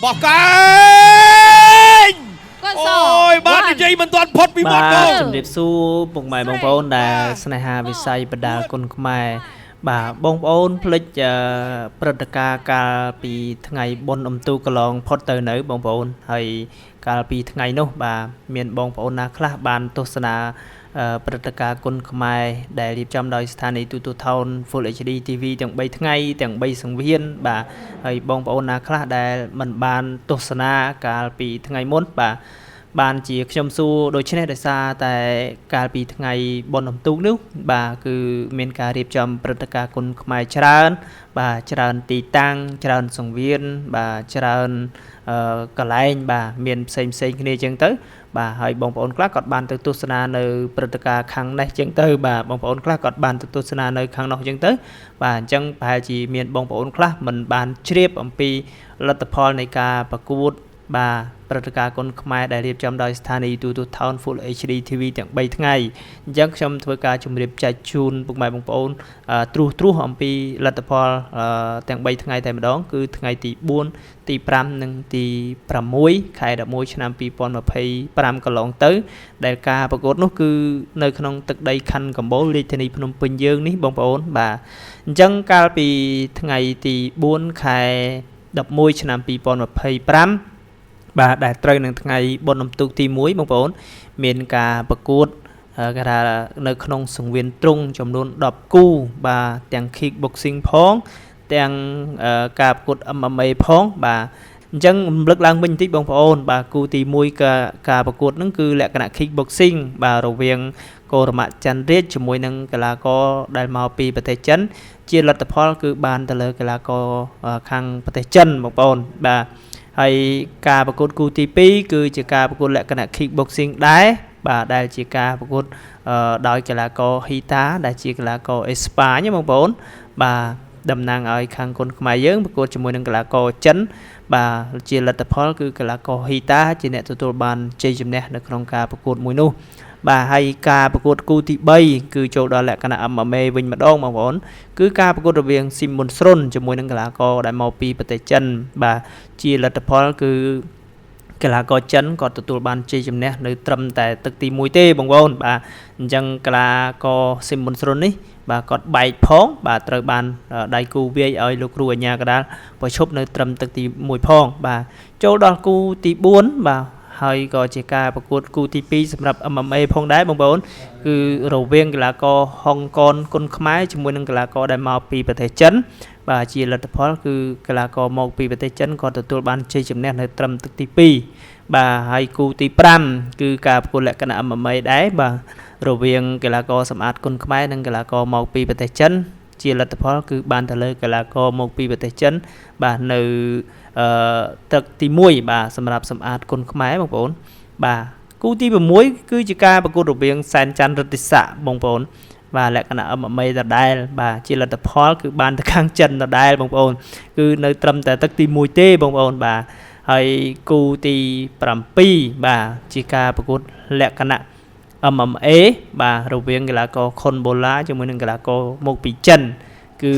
បោះកែងអូយបាទនិយាយមិនទាន់ផុតពីមាត់នោះជំរាបសួរពុកម៉ែបងប្អូនដែលស្នេហាវិស័យបណ្ដាលគុណខ្មែរបាទបងប្អូនភ្លេចព្រឹត្តិការណ៍កាលពីថ្ងៃបុណ្យអុំទូកកន្លងផុតទៅនៅបងប្អូនហើយកាលពីថ្ងៃនោះបាទមានបងប្អូនណាខ្លះបានទស្សនាព្រឹត្តិការណ៍គុណខ្មែរដែលរៀបចំដោយស្ថានីយ៍ទូរទស្សន៍ Full HD TV ទាំង3ថ្ងៃទាំង3សង្វៀនបាទហើយបងប្អូនណាខ្លះដែលមិនបានទស្សនាកាលពីថ្ងៃមុនបាទបានជាខ្ញុំសួរដូច្នេះដោយសារតែកាលពីថ្ងៃបុណ្យអុំទូកនោះបាទគឺមានការរៀបចំព្រឹត្តិការណ៍គុណខ្មែរច្រើនបាទច្រើនទីតាំងច្រើនសង្វៀនបាទច្រើនកន្លែងបាទមានផ្សេងគ្នាចឹងទៅបាទហើយបងប្អូនខ្លះក៏បានទៅទស្សនានៅព្រឹត្តិការណ៍ខាងនេះចឹងទៅបាទបងប្អូនខ្លះក៏បានទៅទស្សនានៅខាងនោះចឹងទៅបាទអញ្ចឹងប្រហែលជាមានបងប្អូនខ្លះមិនបានជ្រាបអំពីលទ្ធផលនៃការប្រកួតបាទព្រឹត្តិការណ៍គុណខ្មែរដែលរៀបចំដោយស្ថានីយ៍ទូរទស្សន៍ Full HD TV ទាំង3ថ្ងៃអញ្ចឹងខ្ញុំធ្វើការជម្រាបចែកជូនពុកម៉ែបងប្អូនត្រួសអំពីលទ្ធផលទាំង3ថ្ងៃតែម្ដងគឺថ្ងៃទី4ទី5និងទី6ខែ11ឆ្នាំ2025កន្លងទៅដែលការប្រកួតនោះគឺនៅក្នុងទឹកដីខណ្ឌកំពូលរាជធានីភ្នំពេញយើងនេះបងប្អូនបាទអញ្ចឹងកាលពីថ្ងៃទី4ខែ11ឆ្នាំ2025បាទដែលត្រូវនឹងថ្ងៃបុណ្យអុំទូកទី1បងប្អូនមានការប្រកួតគេថានៅក្នុងសង្វៀនទ្រុងចំនួន10គូបាទទាំង kick boxing ផងទាំងការប្រកួត MMA ផងបាទអញ្ចឹងរំលឹកឡើងវិញបន្តិចបងប្អូនបាទគូទី1ការប្រកួតហ្នឹងគឺលក្ខណៈ kick boxing បាទរវាងកូរ៉ាម៉ាក់ច័ន្ទរាជជាមួយនឹងកីឡាករដែលមកពីប្រទេសចិនជាលទ្ធផលគឺបានទៅលើកីឡាករខាងប្រទេសចិនបងប្អូនបាទហើយការប្រកួតគូទី2គឺជាការប្រកួតលក្ខណៈ kick boxing ដែរបាទដែលជាការប្រកួតដោយកីឡាករហ៊ីតាដែលជាកីឡាករអេស្ប៉ាញបងប្អូនបាទតំណាងឲ្យខាងគុនខ្មែរយើងប្រកួតជាមួយនឹងកីឡាករចិនបាទជាលទ្ធផលគឺកីឡាករហ៊ីតាជាអ្នកទទួលបានជ័យជំនះនៅក្នុងការប្រកួតមួយនោះបាទហើយការប្រកួតគូទី3គឺចូលដល់លក្ខណៈ MMA វិញម្ដងបងប្អូនគឺការប្រកួតរវាងស៊ីមុនស្រុនជាមួយនឹងកីឡាករដែលមកពីប្រទេសចិនបាទជាលទ្ធផលគឺកីឡាករចិនក៏ទទួលបានជ័យជំនះនៅត្រឹមតែទឹកទី1ទេបងប្អូនបាទអញ្ចឹងកីឡាករស៊ីមុនស្រុននេះបាទគាត់បែកផងបាទត្រូវបានដៃគូវាយឲ្យលោកគ្រូអាជ្ញាកណ្ដាលប្រឈប់នៅត្រឹមទឹកទី1ផងបាទចូលដល់គូទី4បាទហើយក៏ជាការប្រកួតគូទី2សម្រាប់ MMA ផងដែរបងប្អូនគឺរវាងកីឡាករហុងកនគុនខ្មែរជាមួយនឹងកីឡាករដែលមកពីប្រទេសចិនបាទជាលទ្ធផលគឺកីឡាករមកពីប្រទេសចិនក៏ទទួលបានជ័យជំនះនៅត្រឹមទឹកទី2បាទហើយគូទី5គឺការប្រកួតលក្ខណៈ MMA ដែរបាទរវាងកីឡាករសម្អាតគុនខ្មែរនិងកីឡាករមកពីប្រទេសចិនជាលទ្ធផលគឺបានទៅលើកីឡាករមកពីប្រទេសចិនបាទនៅទឹកទី1បាទសម្រាប់សម្អាតគុនខ្មែរបងប្អូនបាទគូទី6គឺជាការប្រកួតរវាងសែនច័ន្ទរិទ្ធិស័កបងប្អូនបាទលក្ខណៈ MMA ដដែលបាទជាលទ្ធផលគឺបានទៅខាងចិនដដែលបងប្អូនគឺនៅត្រឹមតែទឹកទី1ទេបងប្អូនបាទហើយគូទី7បាទជាការប្រកួតលក្ខណៈ MMA បាទរវាងកីឡាករខុនបូឡាជាមួយនឹងកីឡាករមកពីចិនគឺ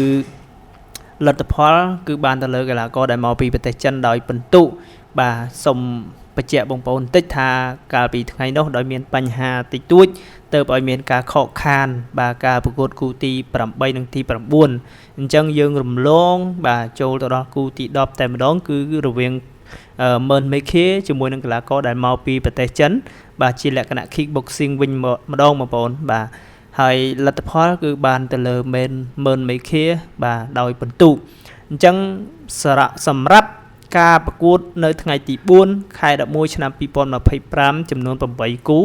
លទ្ធផលគឺបានទៅលើកីឡាករដែលមកពីប្រទេសចិនដោយពិន្ទុបាទសូមបញ្ជាក់បងប្អូនតិចថាកាលពីថ្ងៃនោះដោយមានបញ្ហាតិចតួចទៅឲ្យមានការខកខានបាទការប្រកួតគូទី8និងទី9អញ្ចឹងយើងរំលងបាទចូលទៅដល់គូទី10តែម្ដងគឺរវាងមើនមេខេជាមួយនឹងកីឡាករដែលមកពីប្រទេសចិនបាទជាលក្ខណៈ kick boxing វិញម្ដងបងប្អូនបាទហើយលទ្ធផលគឺបានទៅលើមើនមេខេបាទដោយពិន្ទុអញ្ចឹងសម្រាប់ការប្រកួតនៅថ្ងៃទី4ខែ11ឆ្នាំ2025ចំនួន8គូ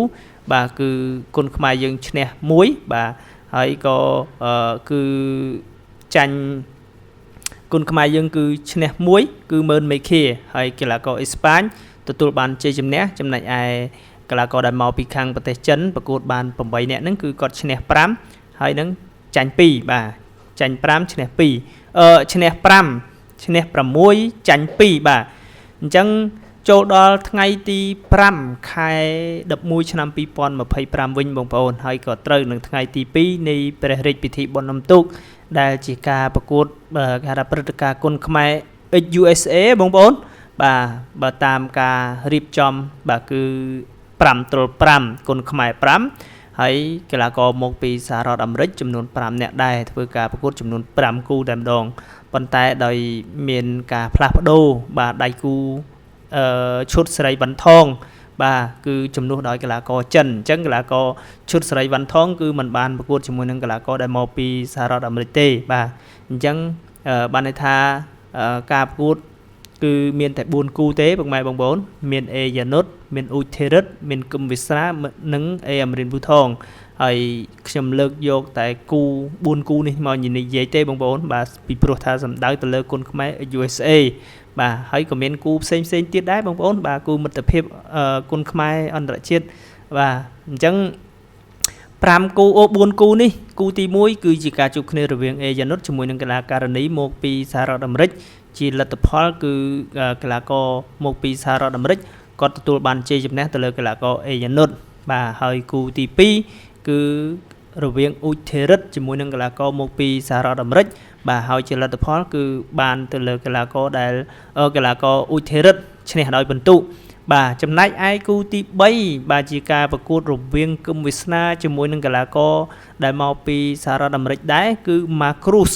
បាទគឺគុនខ្មែរយើងឈ្នះ1បាទហើយក៏គឺចាញ់គុនខ្មែរយើងគឺឈ្នះ1គឺមើនមេខេហើយកីឡាករអេស្ប៉ាញទទួលបានជ័យជំនះចំណែកឯកីឡាករដែលមកពីខាងប្រទេសចិនប្រកួតបាន8នាក់ហ្នឹងគឺគាត់ឈ្នះ5ហើយនឹងចាញ់2បាទចាញ់5ឈ្នះ2ឈ្នះ5ឈ្នះ6ចាញ់2បាទអញ្ចឹងចូលដល់ថ្ងៃទី5ខែ11ឆ្នាំ2025វិញបងប្អូនហើយក៏ត្រូវនឹងថ្ងៃទី2នៃព្រះរាជពិធីបុណ្យអុំទូកដែលជាការប្រកួតគេហៅថាព្រឹត្តិការណ៍គុនខ្មែរ XUSA បងប្អូន បាទបើតាមការរៀបចំបាទគឺ5ទល់5គុណខ្មែរ5ហើយកីឡាករមកពីសហរដ្ឋអាមេរិកចំនួន5នាក់ដែរធ្វើការប្រកួតចំនួន5គូតែម្ដងប៉ុន្តែដោយមានការផ្លាស់ប្ដូរបាទដៃគូឈុតសេរីវ៉ាន់ថងបាទគឺជំនួសដោយកីឡាករចិនអញ្ចឹងកីឡាករឈុតសេរីវ៉ាន់ថងគឺมันបានប្រកួតជាមួយនឹងកីឡាករដែលមកពីសហរដ្ឋអាមេរិកទេបាទអញ្ចឹងបានន័យថាការប្រកួតគឺមានតែ4គូទេបងប្អូនមានអេយ៉ានុតមានអ៊ូថេរិតមានគឹមវិស្រានិងអេអាមរិនពូថងហើយខ្ញុំលើកយកតែគូ4គូនេះមកនិយាយទេបងប្អូនបាទពីព្រោះថាសម្ដៅទៅលើគុណខ្មែរ USA បាទហើយក៏មានគូផ្សេងទៀតដែរបងប្អូនបាទគូមិត្តភាពគុណខ្មែរអន្តរជាតិបាទអញ្ចឹង5គូ4គូនេះគូទី1គឺជាការជួបគ្នារវាងអេយ៉ានុតជាមួយនឹងកីឡាការិនីមកពីសហរដ្ឋអាមេរិកជាលទ្ធផលគឺកីឡាករមកពីសហរដ្ឋអាមេរិកគាត់ទទួលបានជ័យជំនះទៅលើកីឡាករអេយ៉ានុតបាទហើយគូទី2គឺរវាងអ៊ូថេរិតជាមួយនឹងកីឡាករមកពីសហរដ្ឋអាមេរិកបាទហើយជាលទ្ធផលគឺបានទៅលើកីឡាករដែលកីឡាករអ៊ូថេរិតឈ្នះដោយពិន្ទុបាទចំណែកឯគូទី3បាទជាការប្រកួតរវាងគឹមវាសនាជាមួយនឹងកីឡាករដែលមកពីសហរដ្ឋអាមេរិកដែរគឺ Marcus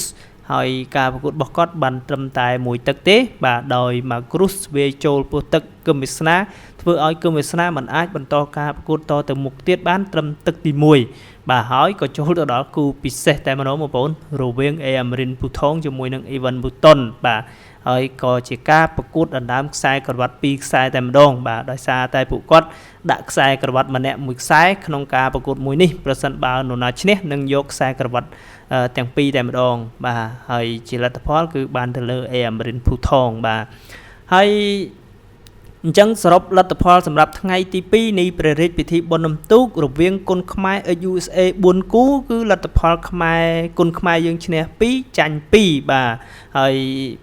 ហើយការប្រកួតរបស់គាត់បានត្រឹមតែ1ទឹកទេបាទដោយ Marcus វាចូលពោះទឹកគឹមវាសនាធ្វើឲ្យគឹមវាសនាមិនអាចបន្តការប្រកួតតទៅមុខទៀតបានត្រឹមទឹកទី1បាទហើយក៏ចូលទៅដល់គូពិសេសតែម្ដងបងប្អូនរវាងអេអាមរិនពូថងជាមួយនឹងអ៊ីវ៉ាន់ប៊ូតុនបាទហើយក៏ជាការប្រកួតដណ្ដើមខ្សែក្រវ៉ាត់2ខ្សែតែម្ដងបាទដោយសារតែពួកគាត់ដាក់ខ្សែក្រវ៉ាត់ម្នាក់មួយខ្សែក្នុងការប្រកួតមួយនេះប្រសិនបើនរណាឈ្នះនឹងយកខ្សែក្រវ៉ាត់ទាំងពីរតែម្ដងបាទហើយជាលទ្ធផលគឺបានទៅលើអេអាមរិនភូថងបាទហើយអញ្ចឹងសរុបលទ្ធផលសម្រាប់ថ្ងៃទី2នៃព្រះរាជពិធីបុណ្យនំទូករវាងគុណខ្មែរ USA 4គូគឺលទ្ធផលខ្មែរគុណខ្មែរយើងឈ្នះ2ចាញ់2បាទហើយ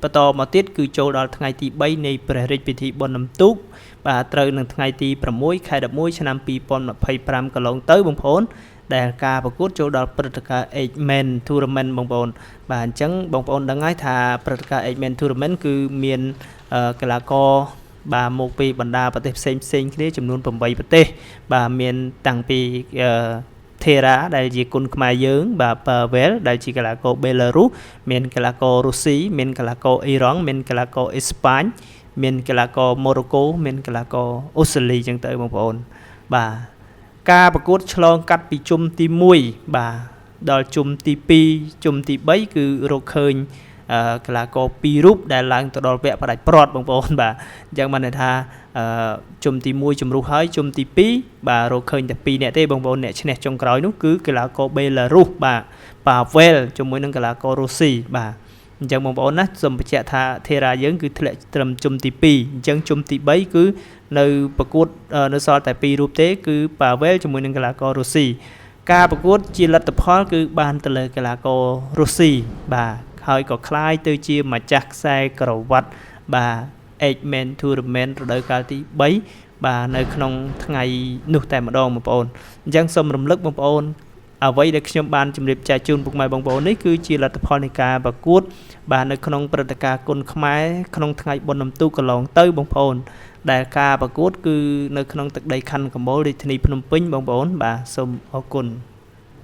បន្តមកទៀតគឺចូលដល់ថ្ងៃទី3នៃព្រះរាជពិធីបុណ្យនំទូកបាទត្រូវនឹងថ្ងៃទី6ខែ11ឆ្នាំ2025កន្លងទៅបងប្អូនដែលការប្រកួតចូលដល់ព្រឹត្តិការណ៍ Eight-Man Tournament បងប្អូនបាទអញ្ចឹងបងប្អូនដឹងហើយថាព្រឹត្តិការណ៍ Eight-Man Tournament គឺមានកីឡាករបាទមកពីបណ្ដាប្រទេសផ្សេងគ្នាចំនួន8ប្រទេសបាទមានតាំងពីThera ដែលជាគុណខ្មែរយើងបាទ Pavel ដែលជាកីឡាករ Belarus មានកីឡាកររុស្ស៊ីមានកីឡាករអ៊ីរ៉ង់មានកីឡាករអេស្ប៉ាញមានកីឡាករម៉ូរ៉ូកូមានកីឡាករអូស្ត្រាលីចឹងទៅបងប្អូនបាទការប្រកួតឆ្លងកាត់ពីជុំទី1បាទដល់ជុំទី2ជុំទី3គឺរកឃើញកីឡាករ2រូបដែលឡើងទៅដល់វគ្គផ្ដាច់ព្រាត់បងប្អូនបាទអញ្ចឹងបានន័យថាជុំទី1ជំរុះហើយជុំទី2បាទរកឃើញតែ2នាក់ទេបងប្អូនអ្នកឈ្នះចុងក្រោយនោះគឺកីឡាករ Belarus បាទ Pavel ជាមួយនឹងកីឡាកររុស្ស៊ីបាទអញ្ចឹងបងប្អូនណាសូមបញ្ជាក់ថា Thera យើងគឺធ្លាក់ត្រឹមជុំទី2អញ្ចឹងជុំទី3គឺនៅប្រកួតនៅសល់តែ2រូបទេគឺ Pavel ជាមួយនឹងកីឡាកររុស្ស៊ីការប្រកួតជាលទ្ធផលគឺបានទៅលើកីឡាកររុស្ស៊ីបាទហើយក៏คล้ายទៅជាម្ចាស់ខ្សែក្រវ៉ាត់បាទ Eight-Man Tournament រដូវកាលទី3បាទនៅក្នុងថ្ងៃនោះតែម្ដងបងប្អូនអញ្ចឹងសូមរំលឹកបងប្អូនអ្វីដែលខ្ញុំបានជម្រាបចែកជូនពុកម៉ែបងប្អូននេះគឺជាលទ្ធផលនៃការប្រកួតបាទនៅក្នុងព្រឹត្តិការណ៍គុណខ្មែរក្នុងថ្ងៃបុណ្យនំទូកន្លងទៅបងប្អូនដែលការប្រកួតគឺនៅក្នុងទឹកដីខណ្ឌកំពតរាជធានីភ្នំពេញបងប្អូនបាទសូមអរគុណ